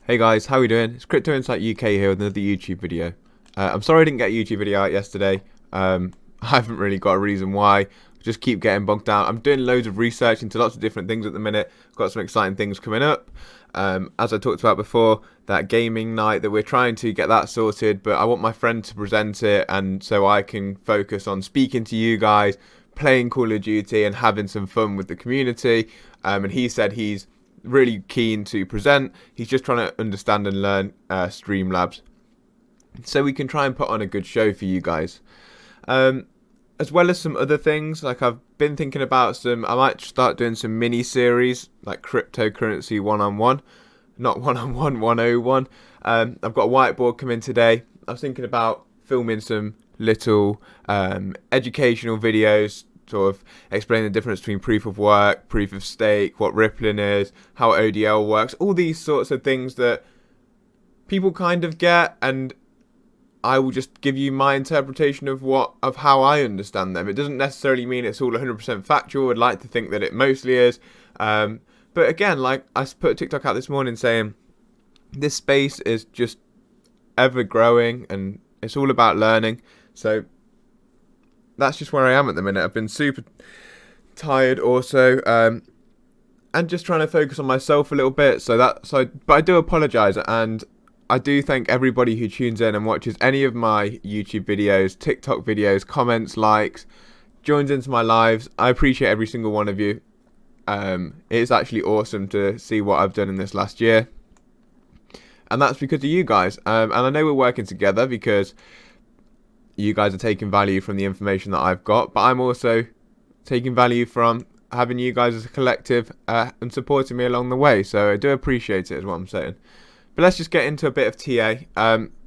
Hey guys, how are we doing? It's Crypto Insight UK here with another YouTube video. I'm sorry I didn't get a YouTube video out yesterday. I haven't really got a reason why. I just keep getting bogged down. I'm doing loads of research into lots of different things at the minute. Got some exciting things coming up. As I talked about before, that gaming night that we're trying to get that sorted, but I want my friend to present it, and so I can focus on speaking to you guys, playing Call of Duty and having some fun with the community. And he said he's really keen to present. He's just trying to understand and learn Streamlabs, so we can try and put on a good show for you guys. As well as some other things, like I've been thinking about I might start doing some mini series like cryptocurrency one-on-one, not one-on-one 101. I've got a whiteboard coming today. I was thinking about filming some little educational videos, sort of explain the difference between proof of work, proof of stake, what rippling is, how ODL works, all these sorts of things that people kind of get, and I will just give you my interpretation of how I understand them. It doesn't necessarily mean it's all 100% factual. I'd like to think that it mostly is. But again, like I put a TikTok out this morning saying this space is just ever growing and it's all about learning. So that's just where I am at the minute. I've been super tired also, and just trying to focus on myself a little bit. But I do apologise, and I do thank everybody who tunes in and watches any of my YouTube videos, TikTok videos, comments, likes, joins into my lives. I appreciate every single one of you. It's actually awesome to see what I've done in this last year, and that's because of you guys. And I know we're working together because you guys are taking value from the information that I've got, but I'm also taking value from having you guys as a collective and supporting me along the way. So I do appreciate it, is what I'm saying. But let's just get into a bit of TA.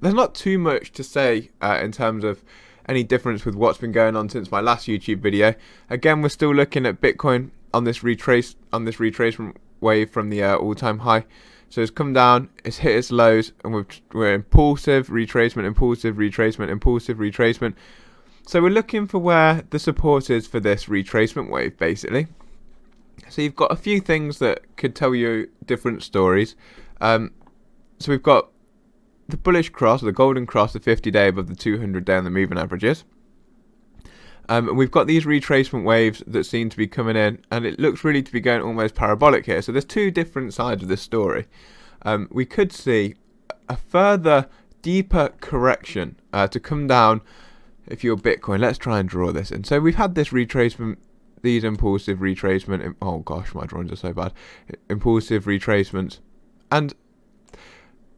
There's not too much to say in terms of any difference with what's been going on since my last YouTube video. Again, we're still looking at Bitcoin on this retracement wave from the all-time high. So it's come down, it's hit its lows, and we're impulsive retracement, impulsive retracement, impulsive retracement. So we're looking for where the support is for this retracement wave, basically. So you've got a few things that could tell you different stories. So we've got the bullish cross, or the golden cross, the 50-day above the 200-day on the moving averages. And we've got these retracement waves that seem to be coming in, and it looks really to be going almost parabolic here. So there's two different sides of this story. We could see a further deeper correction to come down if you're Bitcoin. Let's try and draw this in. So we've had this retracement, these impulsive retracement. Oh gosh, my drawings are so bad. Impulsive retracements. And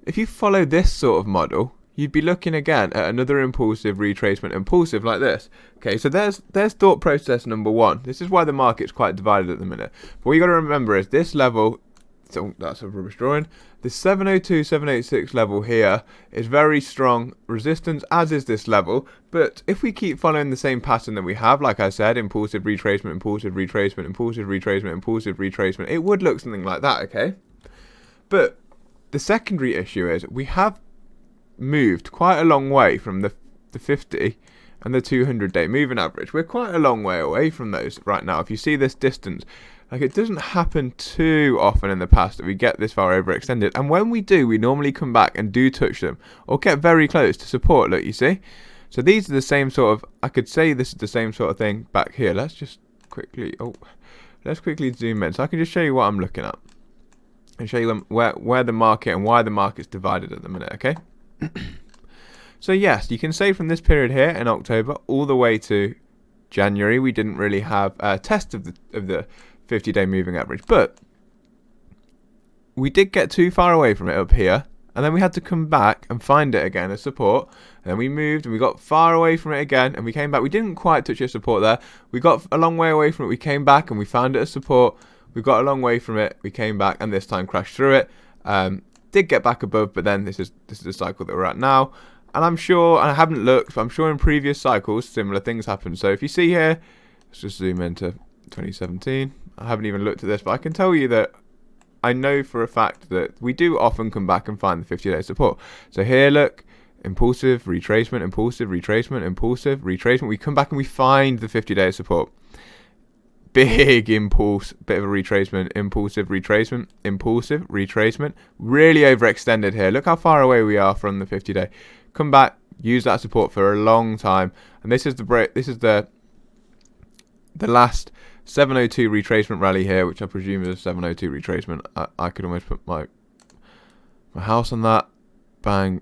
if you follow this sort of model, you'd be looking again at another impulsive retracement, impulsive like this. Okay, so there's thought process number one. This is why the market's quite divided at the minute. But what you got to remember is this level, so that's a rubbish drawing, the 702, 786 level here is very strong resistance, as is this level. But if we keep following the same pattern that we have, like I said, impulsive retracement, impulsive retracement, impulsive retracement, impulsive retracement, it would look something like that, okay? But the secondary issue is we have moved quite a long way from the 50 and the 200-day moving average. We're quite a long way away from those right now. If you see this distance, like, it doesn't happen too often in the past that we get this far overextended, and when we do, we normally come back and do touch them or get very close to support. Look, you see, so these are the same sort of, I could say this is the same sort of thing back here. Let's quickly zoom in so I can just show you what I'm looking at and show you where the market and why the market's divided at the minute. Okay. So yes, you can say from this period here in October all the way to January, we didn't really have a test of the 50-day moving average, but we did get too far away from it up here, and then we had to come back and find it again as support, and then we moved and we got far away from it again, and we came back. We didn't quite touch a support there. We got a long way away from it. We came back and we found it as support. We got a long way from it. We came back and this time crashed through it. Did get back above, but then this is the cycle that we're at now, and I'm sure, and I haven't looked, but I'm sure in previous cycles similar things happened. So if you see here, let's just zoom into 2017. I haven't even looked at this, but I can tell you that I know for a fact that we do often come back and find the 50-day support. So here, look, impulsive retracement, impulsive retracement, impulsive retracement. We come back and we find the 50-day support. big impulse, bit of a retracement, impulsive retracement, really overextended here. Look how far away we are from the 50-day. Come back, use that support for a long time, and this is the break. This is the last 702 retracement rally here, which I presume is a 702 retracement. I could almost put my house on that. Bang,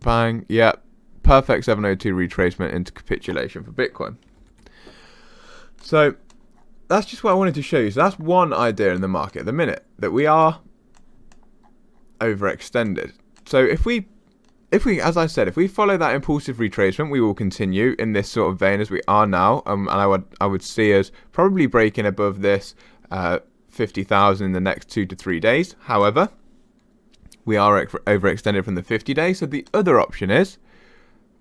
bang. Yeah, perfect 702 retracement into capitulation for Bitcoin. So that's just what I wanted to show you. So that's one idea in the market at the minute, that we are overextended. So if we, as I said, if we follow that impulsive retracement, we will continue in this sort of vein as we are now. And I would see us probably breaking above this 50,000 in the next 2 to 3 days. However, we are overextended from the 50-day. So the other option is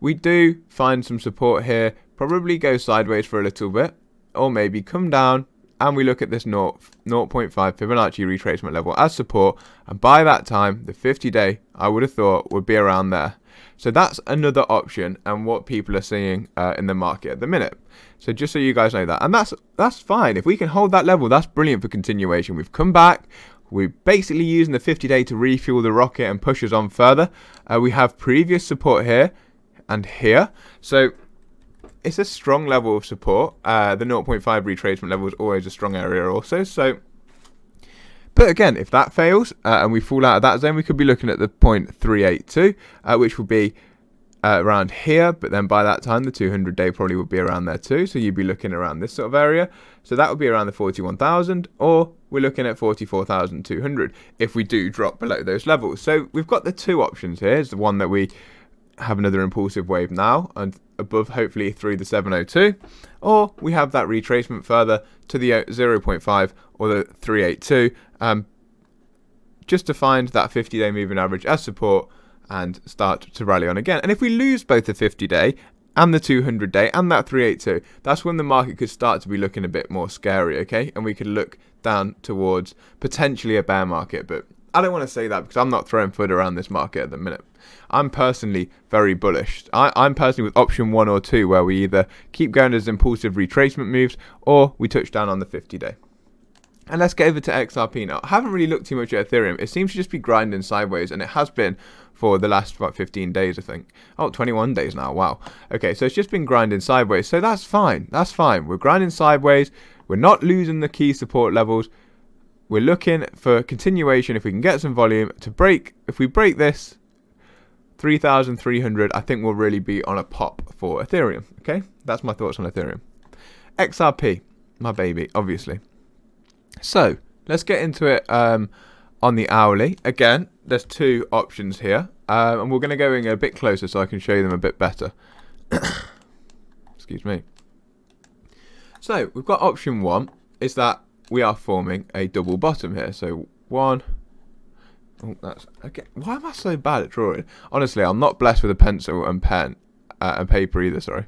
we do find some support here, probably go sideways for a little bit, or maybe come down, and we look at this 0.5 Fibonacci retracement level as support, and by that time the 50-day I would have thought would be around there. So that's another option, and what people are seeing in the market at the minute. So just so you guys know that, and that's fine. If we can hold that level, that's brilliant for continuation. We've come back, we're basically using the 50-day to refuel the rocket and push us on further. We have previous support here and here, so it's a strong level of support. The 0.5 retracement level is always a strong area also. So, but again, if that fails and we fall out of that zone, we could be looking at the 0.382, which would be around here. But then by that time, the 200-day probably would be around there too. So you'd be looking around this sort of area. So that would be around the 41,000, or we're looking at 44,200 if we do drop below those levels. So we've got the two options here. It's the one that we have another impulsive wave now and above, hopefully through the 702, or we have that retracement further to the 0.5 or the 382, just to find that 50-day moving average as support and start to rally on again. And if we lose both the 50-day and the 200-day and that 382, that's when the market could start to be looking a bit more scary, okay? And we could look down towards potentially a bear market, but I don't want to say that because I'm not throwing foot around this market at the minute. I'm personally very bullish. I'm personally with option 1 or 2, where we either keep going as impulsive retracement moves or we touch down on the 50-day. And let's get over to XRP now. I haven't really looked too much at Ethereum. It seems to just be grinding sideways, and it has been for the last, about 15 days, I think. Oh, 21 days now. Wow. Okay, so it's just been grinding sideways. So that's fine. That's fine. We're grinding sideways. We're not losing the key support levels. We're looking for continuation. If we can get some volume to break, if we break this 3,300, I think we'll really be on a pop for Ethereum. Okay, that's my thoughts on Ethereum. XRP, my baby, obviously. So let's get into it on the hourly. Again, there's two options here, and we're going to go in a bit closer so I can show you them a bit better. Excuse me. So we've got option 1, is that we are forming a double bottom here. So 1. Oh, that's okay. Why am I so bad at drawing? Honestly, I'm not blessed with a pencil and pen and paper either. Sorry.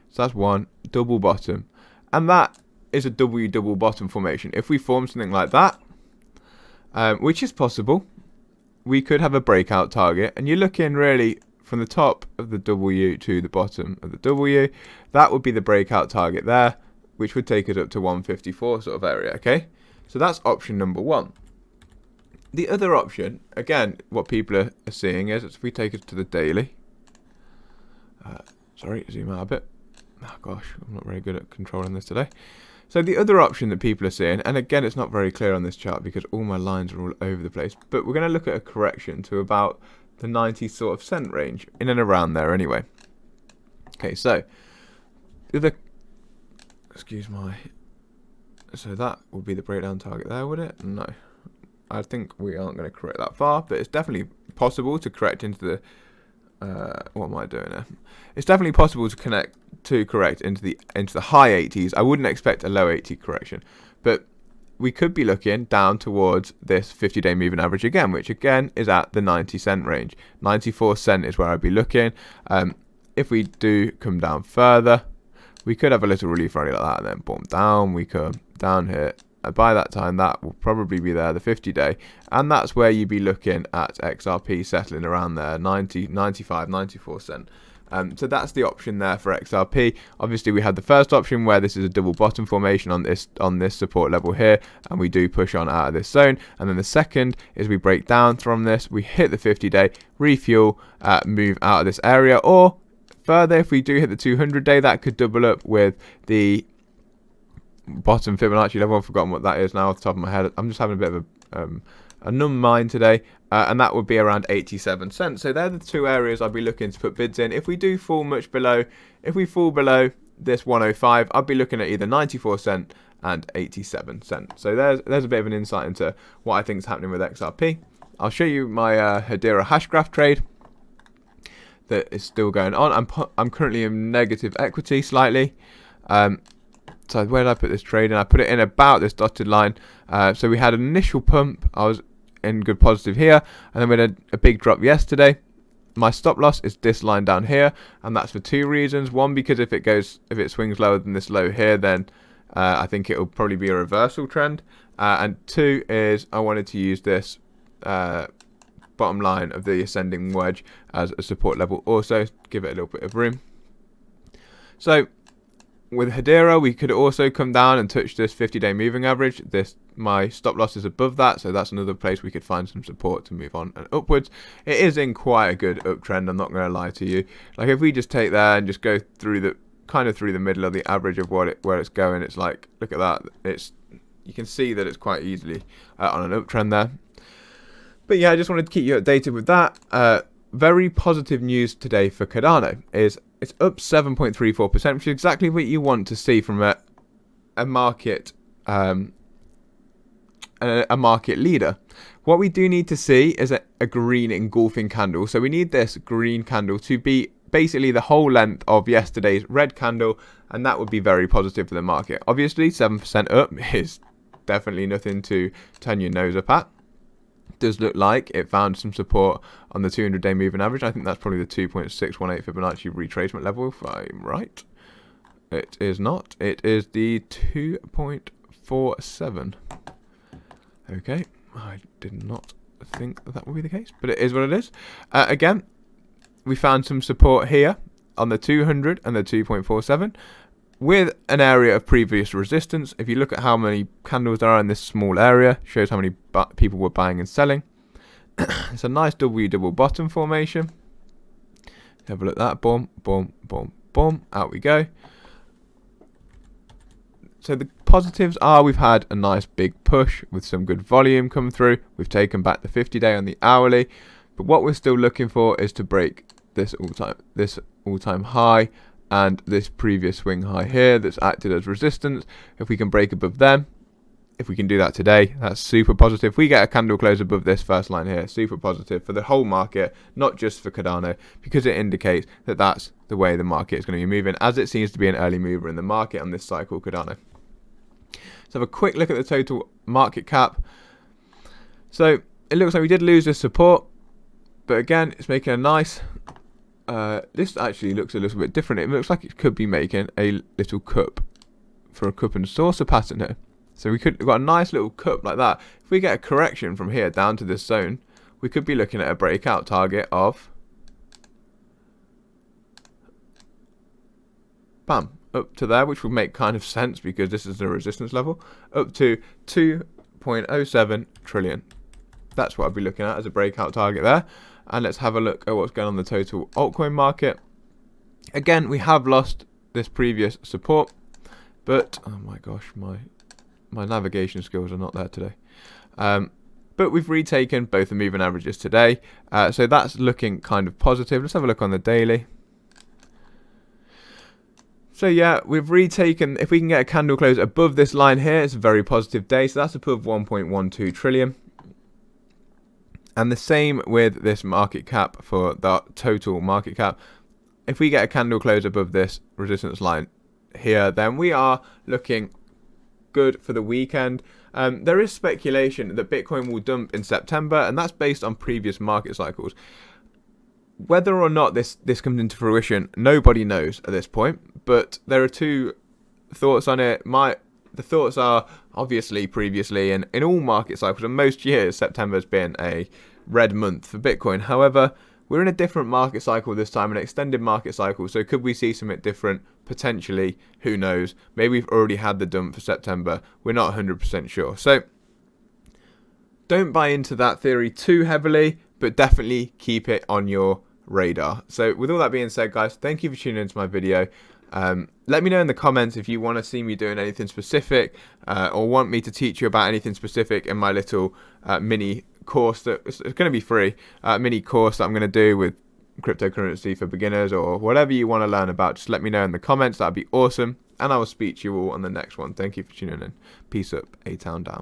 So that's 1 double bottom, and that is a W double bottom formation. If we form something like that, which is possible, we could have a breakout target, and you're looking really from the top of the W to the bottom of the W. That would be the breakout target there, which would take us up to 154 sort of area. Okay, so that's option number 1. The other option, again, what people are seeing is, if we take it to the daily, sorry, zoom out a bit. Oh gosh, I'm not very good at controlling this today. So the other option that people are seeing, and again, it's not very clear on this chart because all my lines are all over the place, but we're going to look at a correction to about the 90 sort of cent range, in and around there anyway. Okay, so excuse my, so that would be the breakdown target there, would it? No. I think we aren't going to correct that far, but it's definitely possible to correct into the what am I doing there? It's definitely possible to correct into the high 80s. I wouldn't expect a low 80 correction, but we could be looking down towards this 50-day moving average again, which again is at the 90 cent range. 94 cent is where I'd be looking. If we do come down further, we could have a little relief rally like that, and then boom, down we come, down here. By that time, that will probably be there, the 50-day, and that's where you'd be looking at XRP settling around there, 90, 95, 94 cent. So that's the option there for XRP. Obviously, we had the first option where this is a double bottom formation on this support level here, and we do push on out of this zone. And then the second is we break down from this, we hit the 50-day, refuel, move out of this area, or further, if we do hit the 200-day, that could double up with the bottom Fibonacci level. I've forgotten what that is now off the top of my head. I'm just having a bit of a numb mind today, and that would be around 87 cents. So they're the two areas I'd be looking to put bids in. If we do fall much below, if we fall below this 105, I'd be looking at either 94 cent and 87 cent. So there's a bit of an insight into what I think is happening with XRP. I'll show you my Hedera hash graph trade that is still going on. I'm currently in negative equity slightly. So where did I put this trade in? I put it in about this dotted line. So we had an initial pump. I was in good positive here, and then we had a big drop yesterday. My stop loss is this line down here, and that's for two reasons. One, because if it swings lower than this low here, then I think it will probably be a reversal trend. And two is I wanted to use this bottom line of the ascending wedge as a support level, also give it a little bit of room. So with Hedera, we could also come down and touch this 50-day moving average. My stop loss is above that, so that's another place we could find some support to move on and upwards. It is in quite a good uptrend, I'm not going to lie to you. Like if we just take there and just go through the middle of the average of where it's going, it's like, look at that. You can see that it's quite easily on an uptrend there. But yeah, I just wanted to keep you updated with that. Very positive news today for Cardano is it's up 7.34%, which is exactly what you want to see from a market market leader. What we do need to see is a green engulfing candle. So we need this green candle to be basically the whole length of yesterday's red candle, and that would be very positive for the market. Obviously, 7% up is definitely nothing to turn your nose up at. Does look like it found some support on the 200-day moving average. I think that's probably the 2.618 Fibonacci retracement level, if I'm right. It is not. It is the 2.47. Okay, I did not think that would be the case, but it is what it is. Again, we found some support here on the 200 and the 2.47. With an area of previous resistance. If you look at how many candles there are in this small area, shows how many people were buying and selling. It's a nice W double bottom formation. Have a look at that. Boom, boom, boom, boom. Out we go. So the positives are we've had a nice big push with some good volume come through. We've taken back the 50-day on the hourly. But what we're still looking for is to break this all-time high and this previous swing high here that's acted as resistance. If we can break above them, if we can do that today, that's super positive. If we get a candle close above this first line here, super positive for the whole market, not just for Cardano, because it indicates that that's the way the market is going to be moving, as it seems to be an early mover in the market on this cycle Cardano. So have a quick look at the total market cap. So it looks like we did lose this support, but again, it's making a nice this actually looks a little bit different. It looks like it could be making a little cup for a cup and saucer pattern here. So we've got a nice little cup like that. If we get a correction from here down to this zone, we could be looking at a breakout target of bam, up to there, which would make kind of sense because this is the resistance level, up to 2.07 trillion. That's what I'd be looking at as a breakout target there. And let's have a look at what's going on in the total altcoin market. Again, we have lost this previous support, but oh my gosh, my navigation skills are not there today. But we've retaken both the moving averages today, so that's looking kind of positive. Let's have a look on the daily. So yeah, we've retaken, if we can get a candle close above this line here, it's a very positive day. So that's above 1.12 trillion. And the same with this market cap for the total market cap. If we get a candle close above this resistance line here, then we are looking good for the weekend. There is speculation that Bitcoin will dump in September, and that's based on previous market cycles. Whether or not this comes into fruition, nobody knows at this point. But there are two thoughts on it. The thoughts are obviously previously in all market cycles and most years, September's been a red month for Bitcoin. However, we're in a different market cycle this time, an extended market cycle. So could we see something different? Potentially, who knows? Maybe we've already had the dump for September. We're not 100% sure. So don't buy into that theory too heavily, but definitely keep it on your radar. So with all that being said, guys, thank you for tuning into my video. Let me know in the comments if you want to see me doing anything specific or want me to teach you about anything specific in my little mini course that it's going to be free, mini course that I'm going to do with cryptocurrency for beginners, or whatever you want to learn about. Just let me know in the comments. That'd be awesome, and I will speak to you all on the next one. Thank you for tuning in. Peace up. A-Town down.